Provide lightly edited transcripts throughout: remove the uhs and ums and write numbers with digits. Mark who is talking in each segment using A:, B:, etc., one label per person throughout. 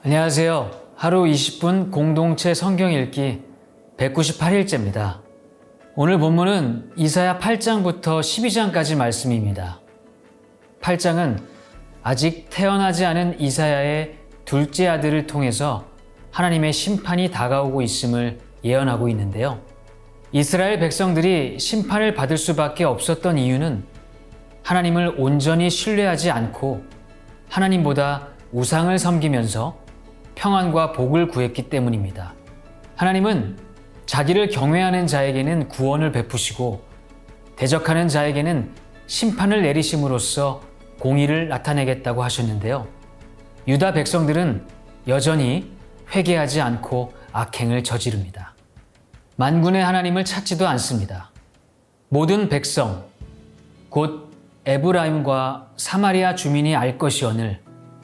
A: 안녕하세요. 하루 20분 공동체 성경 읽기 198일째입니다. 오늘 본문은 이사야 8장부터 12장까지 말씀입니다. 8장은 아직 태어나지 않은 이사야의 둘째 아들을 통해서 하나님의 심판이 다가오고 있음을 예언하고 있는데요. 이스라엘 백성들이 심판을 받을 수밖에 없었던 이유는 하나님을 온전히 신뢰하지 않고 하나님보다 우상을 섬기면서 평안과 복을 구했기 때문입니다. 하나님은 자기를 경외하는 자에게는 구원을 베푸시고 대적하는 자에게는 심판을 내리심으로써 공의를 나타내겠다고 하셨는데요. 유다 백성들은 여전히 회개하지 않고 악행을 저지릅니다. 만군의 하나님을 찾지도 않습니다. 모든 백성, 곧 에브라임과 사마리아 주민이 알 것이오늘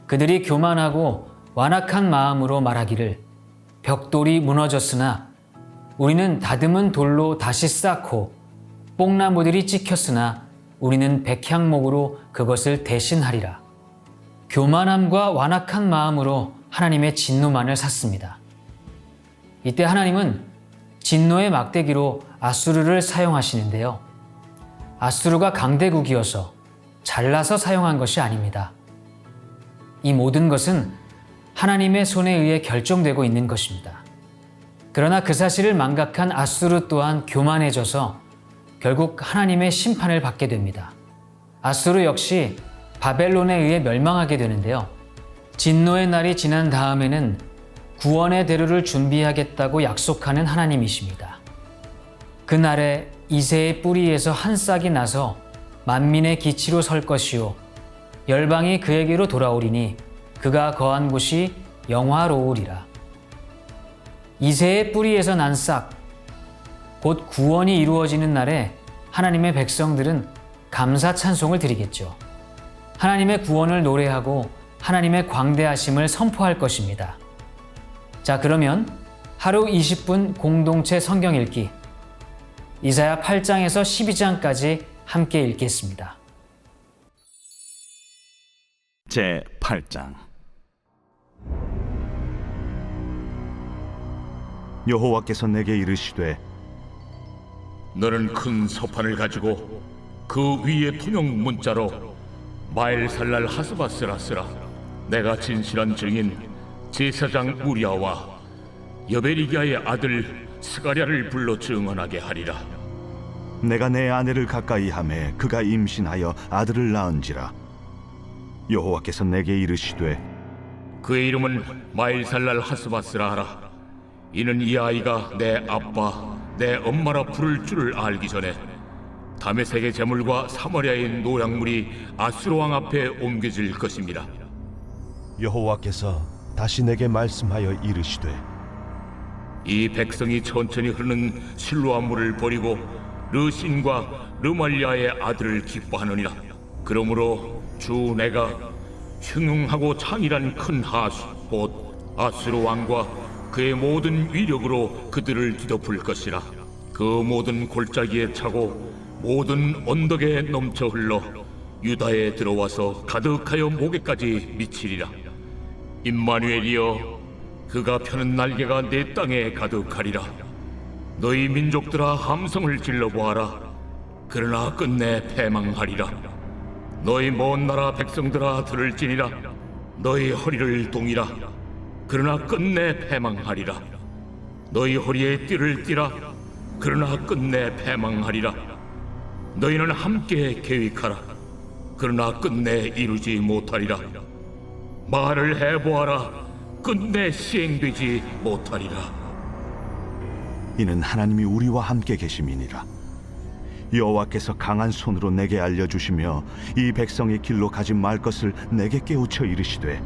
A: 그들이 교만하고 완악한 마음으로 말하기를 벽돌이 무너졌으나 우리는 다듬은 돌로 다시 쌓고 뽕나무들이 찍혔으나 우리는 백향목으로 그것을 대신하리라. 교만함과 완악한 마음으로 하나님의 진노만을 샀습니다. 이때 하나님은 진노의 막대기로 아수르를 사용하시는데요. 아수르가 강대국이어서 잘나서 사용한 것이 아닙니다. 이 모든 것은 하나님의 손에 의해 결정되고 있는 것입니다. 그러나 그 사실을 망각한 아수르 또한 교만해져서 결국 하나님의 심판을 받게 됩니다. 아수르 역시 바벨론에 의해 멸망하게 되는데요. 진노의 날이 지난 다음에는 구원의 대로를 준비하겠다고 약속하는 하나님이십니다. 그날에 이새의 뿌리에서 한 싹이 나서 만민의 기치로 설 것이요 열방이 그에게로 돌아오리니 그가 거한 곳이 영화로우리라. 이새의 뿌리에서 난 싹, 곧 구원이 이루어지는 날에 하나님의 백성들은 감사 찬송을 드리겠죠. 하나님의 구원을 노래하고 하나님의 광대하심을 선포할 것입니다. 자, 그러면 하루 20분 공동체 성경 읽기 이사야 8장에서 12장까지 함께 읽겠습니다.
B: 제 8장. 여호와께서 내게 이르시되
C: 너는 큰 서판을 가지고 그 위에 통용 문자로 마엘살랄 하스바스라 쓰라. 내가 진실한 증인 제사장 우리아와 여베리기야의 아들 스가랴를 불러 증언하게 하리라.
B: 내가 내 아내를 가까이 하매 그가 임신하여 아들을 낳은지라. 여호와께서 내게 이르시되
C: 그의 이름은 마엘살랄 하스바스라 하라. 이는 이 아이가 내 아빠 내 엄마라 부를 줄을 알기 전에 다메섹의 제물과 사마리아의 노략물이 아수르 왕 앞에 옮겨질 것입니다.
D: 여호와께서 다시 내게 말씀하여 이르시되
C: 이 백성이 천천히 흐르는 실로암 물을 버리고 르신과 르말리아의 아들을 기뻐하느니라. 그러므로 주 내가 흉흉하고 창이란 큰 하수 곧 아수르 왕과 그의 모든 위력으로 그들을 뒤덮을 것이라. 그 모든 골짜기에 차고 모든 언덕에 넘쳐 흘러 유다에 들어와서 가득하여 목에까지 미치리라. 임마누엘이여, 그가 펴는 날개가 내 땅에 가득하리라. 너희 민족들아 함성을 질러보아라. 그러나 끝내 패망하리라. 너희 먼 나라 백성들아 들을지니라. 너희 허리를 동이라. 그러나 끝내 패망하리라. 너희 허리에 띠를 띠라. 그러나 끝내 패망하리라. 너희는 함께 계획하라. 그러나 끝내 이루지 못하리라. 말을 해보아라. 끝내 시행되지 못하리라.
B: 이는 하나님이 우리와 함께 계심이니라. 여호와께서 강한 손으로 내게 알려주시며 이 백성의 길로 가지 말 것을 내게 깨우쳐 이르시되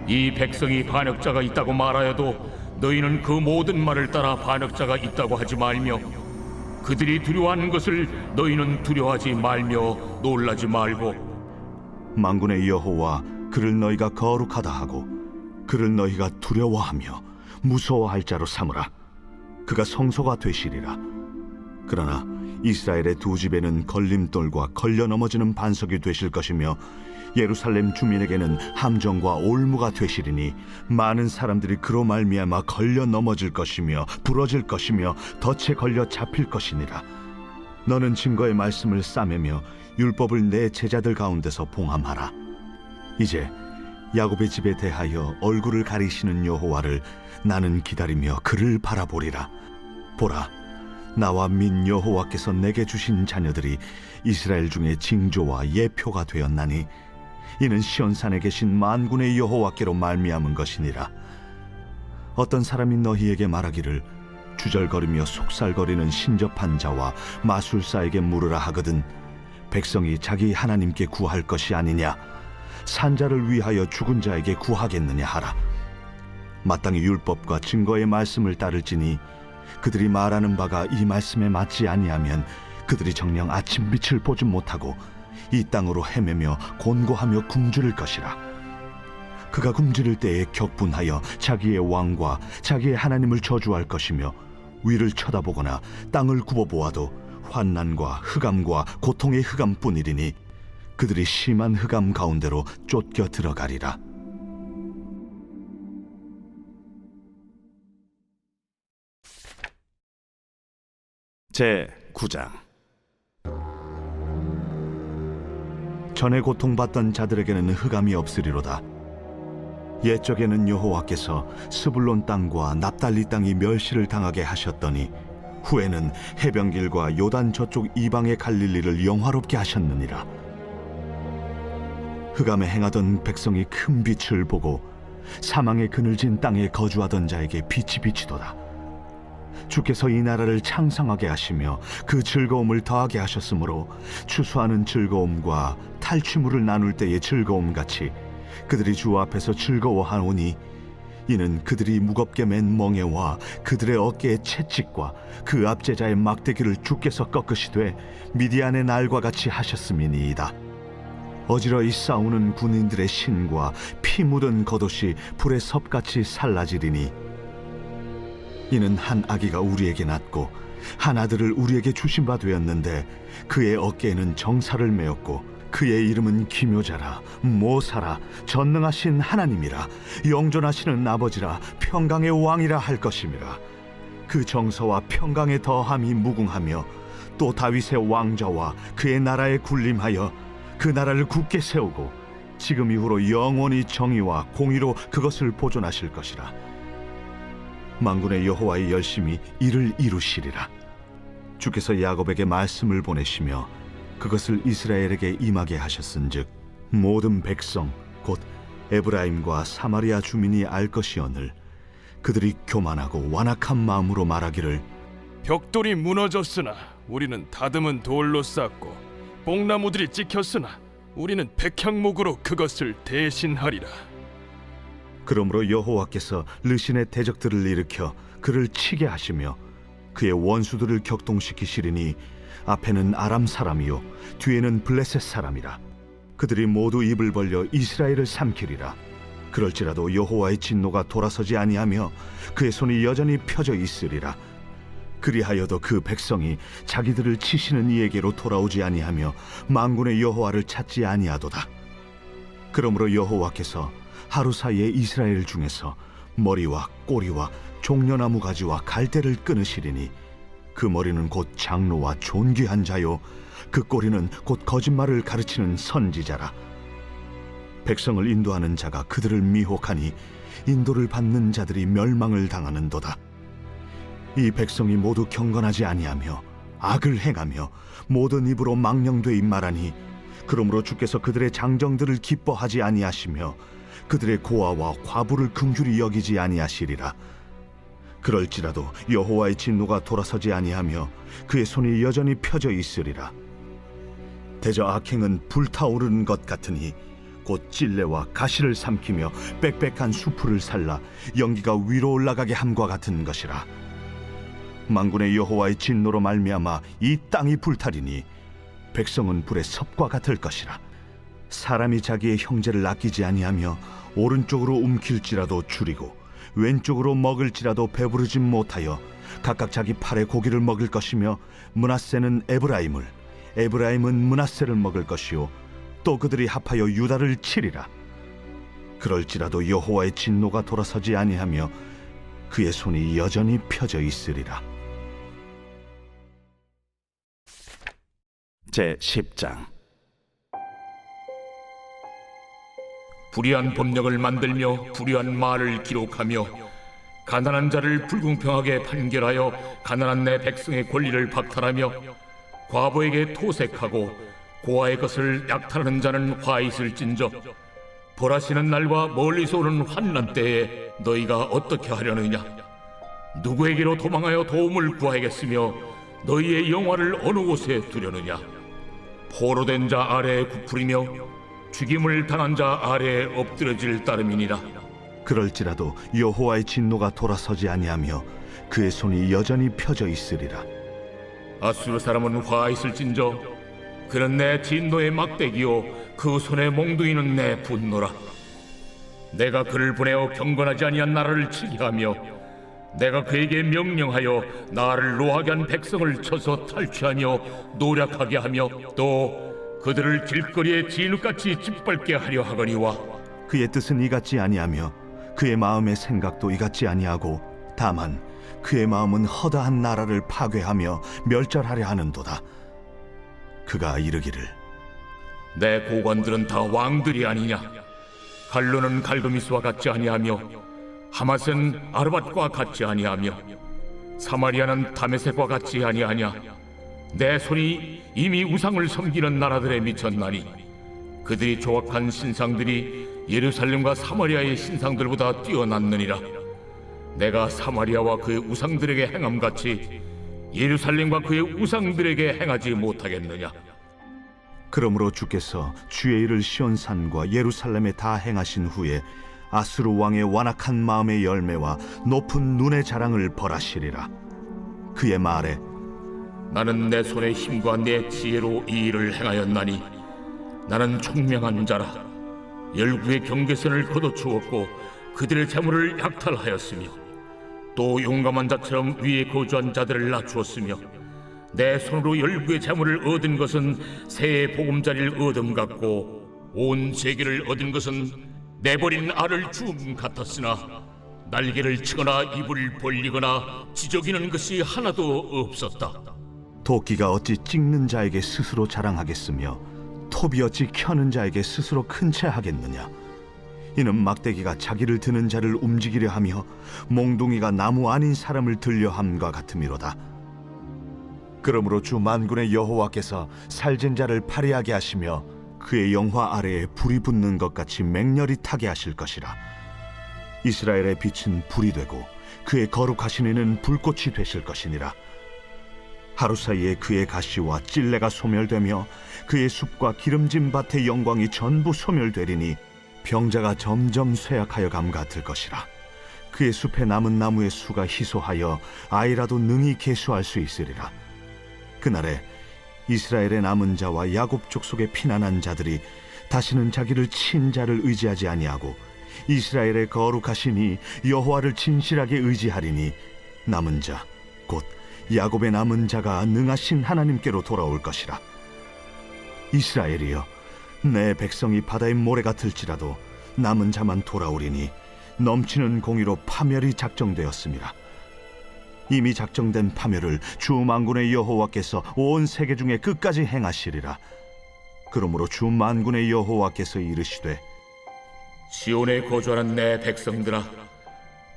C: 이 백성이 반역자가 있다고 말하여도 너희는 그 모든 말을 따라 반역자가 있다고 하지 말며 그들이 두려워하는 것을 너희는 두려워하지 말며 놀라지 말고
B: 만군의 여호와 그를 너희가 거룩하다 하고 그를 너희가 두려워하며 무서워할 자로 삼으라. 그가 성소가 되시리라. 그러나 이스라엘의 두 집에는 걸림돌과 걸려 넘어지는 반석이 되실 것이며 예루살렘 주민에게는 함정과 올무가 되시리니 많은 사람들이 그로 말미암아 걸려 넘어질 것이며 부러질 것이며 덫에 걸려 잡힐 것이니라. 너는 증거의 말씀을 싸매며 율법을 내 제자들 가운데서 봉함하라. 이제 야곱의 집에 대하여 얼굴을 가리시는 여호와를 나는 기다리며 그를 바라보리라. 보라, 나와 민 여호와께서 내게 주신 자녀들이 이스라엘 중에 징조와 예표가 되었나니 이는 시온산에 계신 만군의 여호와께로 말미암은 것이니라. 어떤 사람이 너희에게 말하기를 주절거리며 속살거리는 신접한 자와 마술사에게 물으라 하거든 백성이 자기 하나님께 구할 것이 아니냐 산자를 위하여 죽은 자에게 구하겠느냐 하라. 마땅히 율법과 증거의 말씀을 따를지니 그들이 말하는 바가 이 말씀에 맞지 아니하면 그들이 정녕 아침빛을 보지 못하고 이 땅으로 헤매며 곤고하며 굶주릴 것이라. 그가 굶주릴 때에 격분하여 자기의 왕과 자기의 하나님을 저주할 것이며 위를 쳐다보거나 땅을 굽어보아도 환난과 흑암과 고통의 흑암뿐이리니 그들이 심한 흑암 가운데로 쫓겨 들어가리라.
E: 제 9장.
B: 전에 고통받던 자들에게는 흑암이 없으리로다. 옛적에는 여호와께서 스불론 땅과 납달리 땅이 멸시를 당하게 하셨더니 후에는 해변길과 요단 저쪽 이방의 갈릴리를 영화롭게 하셨느니라. 흑암에 행하던 백성이 큰 빛을 보고 사망의 그늘진 땅에 거주하던 자에게 빛이 비치도다. 주께서 이 나라를 창성하게 하시며 그 즐거움을 더하게 하셨으므로 추수하는 즐거움과 탈취물을 나눌 때의 즐거움같이 그들이 주 앞에서 즐거워하오니 이는 그들이 무겁게 맨 멍에와 그들의 어깨의 채찍과 그 압제자의 막대기를 주께서 꺾으시되 미디안의 날과 같이 하셨음이니이다. 어지러이 싸우는 군인들의 신과 피 묻은 겉옷이 불의 섭같이 살라지리니 이는 한 아기가 우리에게 낳고 한 아들을 우리에게 주신 바 되었는데 그의 어깨에는 정사를 메었고 그의 이름은 기묘자라 모사라 전능하신 하나님이라 영존하시는 아버지라 평강의 왕이라 할 것임이라. 그 정서와 평강의 더함이 무궁하며 또 다윗의 왕좌와 그의 나라에 군림하여 그 나라를 굳게 세우고 지금 이후로 영원히 정의와 공의로 그것을 보존하실 것이라. 만군의 여호와의 열심히 이를 이루시리라. 주께서 야곱에게 말씀을 보내시며 그것을 이스라엘에게 임하게 하셨은즉 모든 백성 곧 에브라임과 사마리아 주민이 알 것이오늘 그들이 교만하고 완악한 마음으로 말하기를
F: 벽돌이 무너졌으나 우리는 다듬은 돌로 쌓고 뽕나무들이 찍혔으나 우리는 백향목으로 그것을 대신하리라.
B: 그러므로 여호와께서 르신의 대적들을 일으켜 그를 치게 하시며 그의 원수들을 격동시키시리니 앞에는 아람 사람이요 뒤에는 블레셋 사람이라. 그들이 모두 입을 벌려 이스라엘을 삼키리라. 그럴지라도 여호와의 진노가 돌아서지 아니하며 그의 손이 여전히 펴져 있으리라. 그리하여도 그 백성이 자기들을 치시는 이에게로 돌아오지 아니하며 만군의 여호와를 찾지 아니하도다. 그러므로 여호와께서 하루 사이에 이스라엘 중에서 머리와 꼬리와 종려나무 가지와 갈대를 끊으시리니 그 머리는 곧 장로와 존귀한 자요 그 꼬리는 곧 거짓말을 가르치는 선지자라. 백성을 인도하는 자가 그들을 미혹하니 인도를 받는 자들이 멸망을 당하는도다. 이 백성이 모두 경건하지 아니하며 악을 행하며 모든 입으로 망령되이 말하니 그러므로 주께서 그들의 장정들을 기뻐하지 아니하시며 그들의 고아와 과부를 긍휼히 여기지 아니하시리라. 그럴지라도 여호와의 진노가 돌아서지 아니하며 그의 손이 여전히 펴져 있으리라. 대저 악행은 불타오르는 것 같으니 곧 찔레와 가시를 삼키며 빽빽한 수풀을 살라 연기가 위로 올라가게 함과 같은 것이라. 만군의 여호와의 진노로 말미암아 이 땅이 불타리니 백성은 불의 섭과 같을 것이라. 사람이 자기의 형제를 아끼지 아니하며 오른쪽으로 움킬지라도 줄이고 왼쪽으로 먹을지라도 배부르지 못하여 각각 자기 팔의 고기를 먹을 것이며 므낫세는 에브라임을 에브라임은 므낫세를 먹을 것이요 또 그들이 합하여 유다를 치리라. 그럴지라도 여호와의 진노가 돌아서지 아니하며 그의 손이 여전히 펴져 있으리라.
E: 제 10장.
C: 불의한 법령을 만들며 불의한 말을 기록하며 가난한 자를 불공평하게 판결하여 가난한 내 백성의 권리를 박탈하며 과부에게 토색하고 고아의 것을 약탈하는 자는 화 있을진저 벌하시는 날과 멀리서 오는 환난 때에 너희가 어떻게 하려느냐? 누구에게로 도망하여 도움을 구하겠으며 너희의 영화를 어느 곳에 두려느냐? 포로된 자 아래에 굽으리며 죽임을 당한 자 아래에 엎드려질 따름이니라.
B: 그럴지라도 여호와의 진노가 돌아서지 아니하며 그의 손이 여전히 펴져 있으리라.
C: 아수르 사람은 화 있을진저 그는 내 진노의 막대기요 그 손의 몽둥이는 내 분노라. 내가 그를 보내어 경건하지 아니한 나라를 치게 하며 내가 그에게 명령하여 나를 노하게 한 백성을 쳐서 탈취하며 노략하게 하며 또 그들을 길거리에 진흙같이 짓밟게 하려 하거니와
B: 그의 뜻은 이같지 아니하며 그의 마음의 생각도 이같지 아니하고 다만 그의 마음은 허다한 나라를 파괴하며 멸절하려 하는도다. 그가 이르기를
C: 내 고관들은 다 왕들이 아니냐? 갈로는 갈그미스와 같지 아니하며 하맛은 아르밧과 같지 아니하며 사마리아는 다메섹과 같지 아니하냐? 내 손이 이미 우상을 섬기는 나라들에 미쳤나니 그들이 조각한 신상들이 예루살렘과 사마리아의 신상들보다 뛰어났느니라. 내가 사마리아와 그의 우상들에게 행함같이 예루살렘과 그의 우상들에게 행하지 못하겠느냐?
B: 그러므로 주께서 주의 일을 시온산과 예루살렘에 다 행하신 후에 아수르 왕의 완악한 마음의 열매와 높은 눈의 자랑을 벌하시리라. 그의 말에
C: 나는 내 손의 힘과 내 지혜로 이 일을 행하였나니 나는 총명한 자라. 열국의 경계선을 걷어추었고 그들의 재물을 약탈하였으며 또 용감한 자처럼 위에 거주한 자들을 낮추었으며 내 손으로 열국의 재물을 얻은 것은 새의 보금자리를 얻음 같고 온 세계를 얻은 것은 내버린 알을 주움 같았으나 날개를 치거나 입을 벌리거나 지저귀는 것이 하나도 없었다.
B: 도끼가 어찌 찍는 자에게 스스로 자랑하겠으며 톱이 어찌 켜는 자에게 스스로 큰 채 하겠느냐? 이는 막대기가 자기를 드는 자를 움직이려 하며 몽둥이가 나무 아닌 사람을 들려 함과 같음이로다. 그러므로 주 만군의 여호와께서 살진 자를 파리하게 하시며 그의 영화 아래에 불이 붙는 것 같이 맹렬히 타게 하실 것이라. 이스라엘의 빛은 불이 되고 그의 거룩하신 이는 불꽃이 되실 것이니라. 하루 사이에 그의 가시와 찔레가 소멸되며 그의 숲과 기름진 밭의 영광이 전부 소멸되리니 병자가 점점 쇠약하여 감 같을 것이라. 그의 숲에 남은 나무의 수가 희소하여 아이라도 능히 계수할 수 있으리라. 그날에 이스라엘의 남은 자와 야곱 족속의 피난한 자들이 다시는 자기를 친 자를 의지하지 아니하고 이스라엘의 거룩하시니 여호와를 진실하게 의지하리니 남은 자 곧 야곱의 남은 자가 능하신 하나님께로 돌아올 것이라. 이스라엘이여, 내 백성이 바다의 모래 같을지라도 남은 자만 돌아오리니 넘치는 공의로 파멸이 작정되었습니다. 이미 작정된 파멸을 주 만군의 여호와께서 온 세계 중에 끝까지 행하시리라. 그러므로 주 만군의 여호와께서 이르시되
C: 시온에 거주하는 내 백성들아,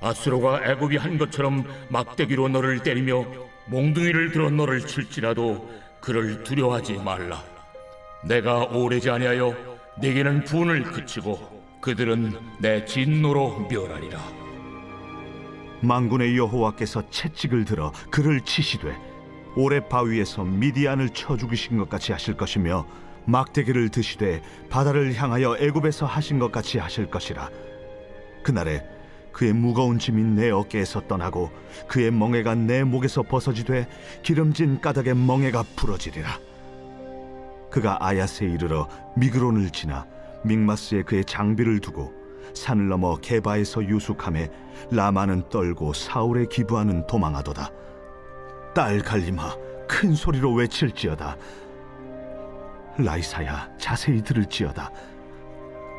C: 아수르가 애굽이 한 것처럼 막대기로 너를 때리며 몽둥이를 들어 너를 칠지라도 그를 두려워하지 말라. 내가 오래지 아니하여 네게는 분을 그치고 그들은 내 진노로 멸하리라.
B: 만군의 여호와께서 채찍을 들어 그를 치시되 오레 바위에서 미디안을 쳐 죽이신 것 같이 하실 것이며 막대기를 드시되 바다를 향하여 애굽에서 하신 것 같이 하실 것이라. 그날에 그의 무거운 짐이 내 어깨에서 떠나고 그의 멍에가 내 목에서 벗어지되 기름진 까닭의 멍에가 부러지리라. 그가 아야스에 이르러 미그론을 지나 믹마스에 그의 장비를 두고 산을 넘어 게바에서 유숙하며 라마는 떨고 사울의 기브아는 도망하도다. 딸 갈림아, 큰 소리로 외칠지어다. 라이사야, 자세히 들을지어다.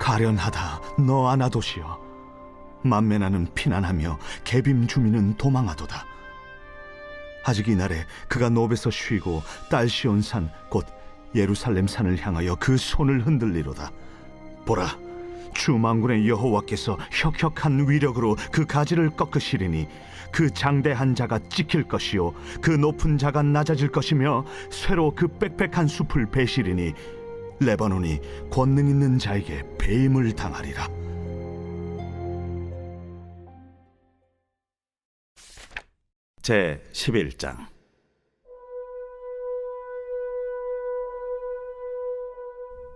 B: 가련하다, 너 아나도시여. 만메나는 피난하며 개빔 주민은 도망하도다. 아직 이날에 그가 노베서 쉬고 딸시온산 곧 예루살렘 산을 향하여 그 손을 흔들리로다. 보라, 주 만군의 여호와께서 혁혁한 위력으로 그 가지를 꺾으시리니 그 장대한 자가 찍힐 것이요 그 높은 자가 낮아질 것이며 쇠로 그 빽빽한 숲을 베시리니 레바논이 권능 있는 자에게 배임을 당하리라.
E: 제 11장.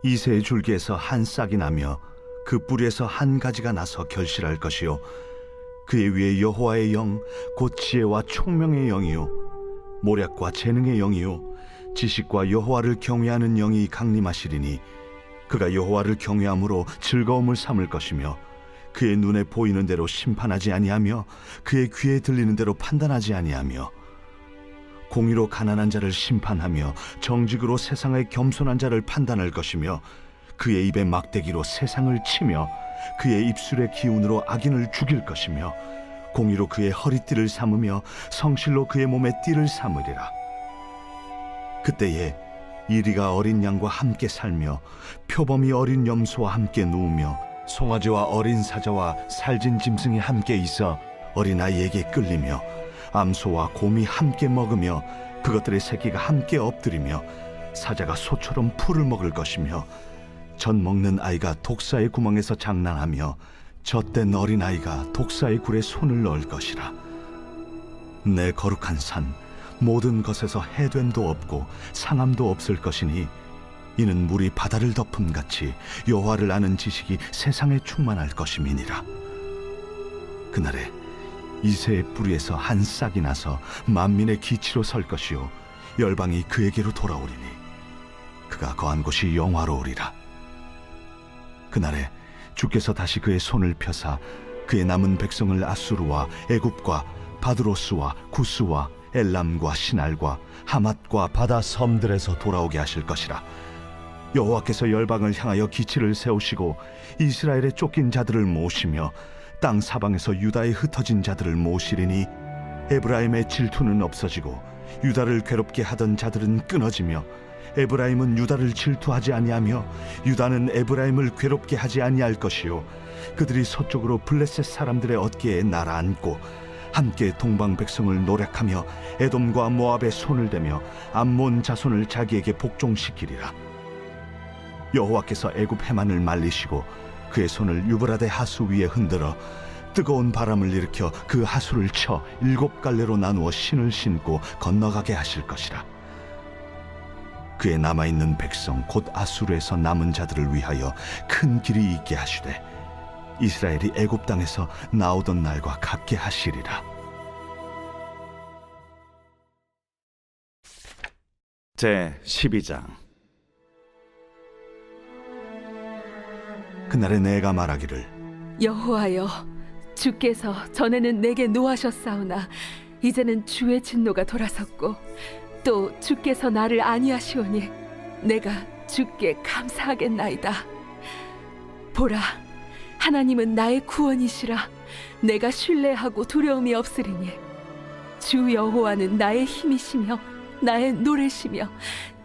B: 이새의 줄기에서 한 싹이 나며 그 뿌리에서 한 가지가 나서 결실할 것이요 그의 위에 여호와의 영 곧 지혜와 총명의 영이요 모략과 재능의 영이요 지식과 여호와를 경외하는 영이 강림하시리니 그가 여호와를 경외함으로 즐거움을 삼을 것이며 그의 눈에 보이는 대로 심판하지 아니하며 그의 귀에 들리는 대로 판단하지 아니하며 공의로 가난한 자를 심판하며 정직으로 세상의 겸손한 자를 판단할 것이며 그의 입에 막대기로 세상을 치며 그의 입술의 기운으로 악인을 죽일 것이며 공의로 그의 허리띠를 삼으며 성실로 그의 몸에 띠를 삼으리라. 그때에 이리가 어린 양과 함께 살며 표범이 어린 염소와 함께 누우며 송아지와 어린 사자와 살진 짐승이 함께 있어 어린아이에게 끌리며 암소와 곰이 함께 먹으며 그것들의 새끼가 함께 엎드리며 사자가 소처럼 풀을 먹을 것이며 젖 먹는 아이가 독사의 구멍에서 장난하며 젖된 어린아이가 독사의 굴에 손을 넣을 것이라. 내 거룩한 산 모든 것에서 해됨도 없고 상함도 없을 것이니 이는 물이 바다를 덮음같이 여호와를 아는 지식이 세상에 충만할 것임이니라. 그날에 이새의 뿌리에서 한 싹이 나서 만민의 기치로 설 것이요 열방이 그에게로 돌아오리니 그가 거한 곳이 영화로우리라. 그날에 주께서 다시 그의 손을 펴사 그의 남은 백성을 아수르와 애굽과 바드로스와 구스와 엘람과 시날과 하맛과 바다 섬들에서 돌아오게 하실 것이라. 여호와께서 열방을 향하여 기치를 세우시고 이스라엘에 쫓긴 자들을 모시며 땅 사방에서 유다에 흩어진 자들을 모시리니 에브라임의 질투는 없어지고 유다를 괴롭게 하던 자들은 끊어지며 에브라임은 유다를 질투하지 아니하며 유다는 에브라임을 괴롭게 하지 아니할 것이요 그들이 서쪽으로 블레셋 사람들의 어깨에 날아앉고 함께 동방 백성을 노력하며 에돔과 모압의 손을 대며 암몬 자손을 자기에게 복종시키리라. 여호와께서 애굽 해만을 말리시고 그의 손을 유브라데 하수 위에 흔들어 뜨거운 바람을 일으켜 그 하수를 쳐 7갈래로 나누어 신을 신고 건너가게 하실 것이라. 그의 남아있는 백성 곧 아수르에서 남은 자들을 위하여 큰 길이 있게 하시되 이스라엘이 애굽 땅에서 나오던 날과 같게 하시리라.
E: 제 12장.
B: 그날에 내가 말하기를
G: 여호와여, 주께서 전에는 내게 노하셨사오나 이제는 주의 진노가 돌아섰고 또 주께서 나를 아니하시오니 내가 주께 감사하겠나이다. 보라, 하나님은 나의 구원이시라. 내가 신뢰하고 두려움이 없으리니 주 여호와는 나의 힘이시며 나의 노래시며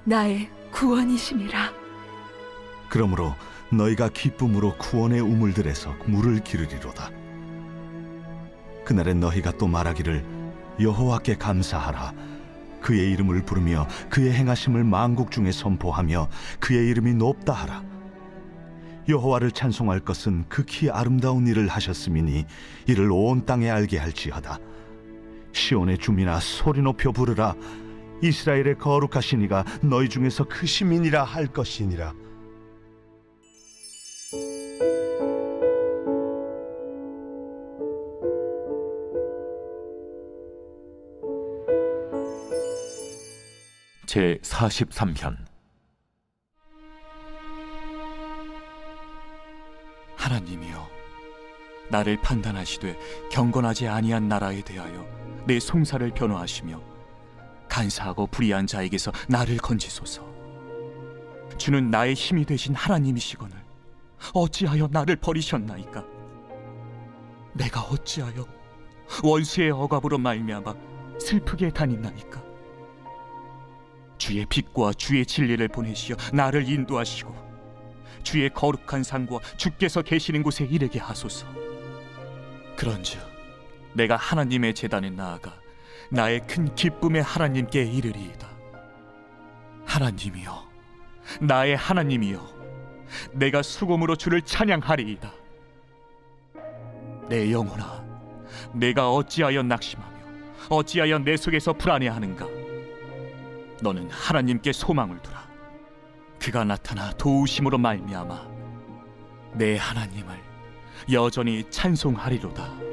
G: 나의 구원이심이라.
B: 그러므로 너희가 기쁨으로 구원의 우물들에서 물을 기르리로다. 그날에 너희가 또 말하기를 여호와께 감사하라. 그의 이름을 부르며 그의 행하심을 만국 중에 선포하며 그의 이름이 높다 하라. 여호와를 찬송할 것은 극히 아름다운 일을 하셨음이니 이를 온 땅에 알게 할지어다. 시온의 주민아 소리 높여 부르라. 이스라엘의 거룩하신 이가 너희 중에서 크심이니라 할 것이니라.
H: 제 43편. 하나님이여, 나를 판단하시되 경건하지 아니한 나라에 대하여 내 송사를 변호하시며 간사하고 불의한 자에게서 나를 건지소서. 주는 나의 힘이 되신 하나님이시거늘 어찌하여 나를 버리셨나이까? 내가 어찌하여 원수의 억압으로 말미암아 슬프게 다니나이까? 주의 빛과 주의 진리를 보내시어 나를 인도하시고 주의 거룩한 상과 주께서 계시는 곳에 이르게 하소서. 그런즉 내가 하나님의 제단에 나아가 나의 큰 기쁨의 하나님께 이르리이다. 하나님이여, 나의 하나님이여, 내가 수금으로 주를 찬양하리이다. 내 영혼아, 내가 어찌하여 낙심하며 어찌하여 내 속에서 불안해하는가? 너는 하나님께 소망을 두라. 그가 나타나 도우심으로 말미암아 내 하나님을 여전히 찬송하리로다.